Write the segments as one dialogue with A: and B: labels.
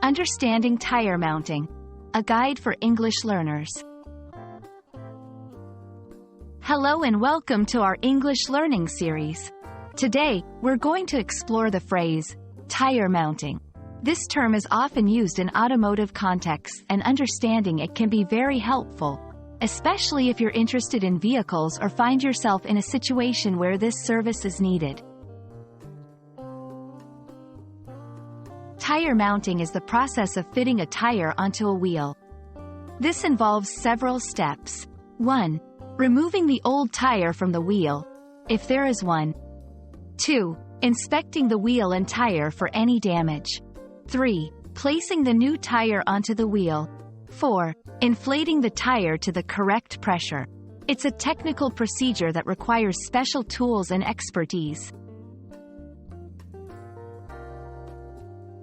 A: Understanding tire mounting. A guide for English learners. Hello and welcome to our English learning series. Today, we're going to explore the phrase, tire mounting. This term is often used in automotive contexts, and understanding it can be very helpful, especially if you're interested in vehicles or find yourself in a situation where this service is needed. Tire mounting is the process of fitting a tire onto a wheel. This involves several steps. 1. Removing the old tire from the wheel, if there is one. 2. Inspecting the wheel and tire for any damage. 3. Placing the new tire onto the wheel. 4. Inflating the tire to the correct pressure. It's a technical procedure that requires special tools and expertise.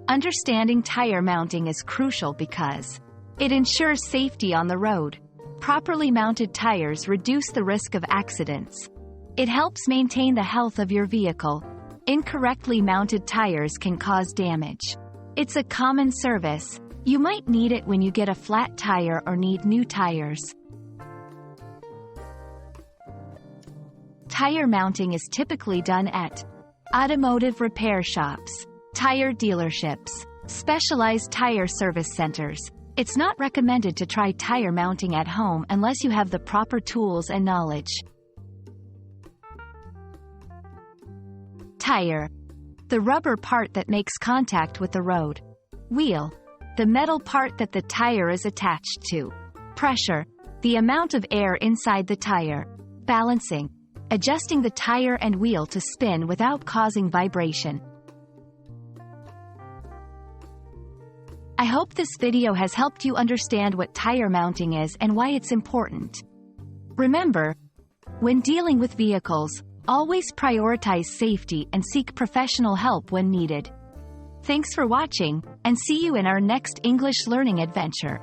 A: Understanding tire mounting is crucial because it ensures safety on the road. Properly mounted tires reduce the risk of accidents. It helps maintain the health of your vehicle. Incorrectly mounted tires can cause damage. It's a common service. You might need it when you get a flat tire or need new tires. Tire mounting is typically done at automotive repair shops, tire dealerships, specialized tire service centers. It's not recommended to try tire mounting at home unless you have the proper tools and knowledge. Tire. The rubber part that makes contact with the road. Wheel. The metal part that the tire is attached to. Pressure. The amount of air inside the tire. Balancing. Adjusting the tire and wheel to spin without causing vibration. I hope this video has helped you understand what tire mounting is and why it's important. Remember, when dealing with vehicles, always prioritize safety and seek professional help when needed. Thanks for watching, and see you in our next English learning adventure.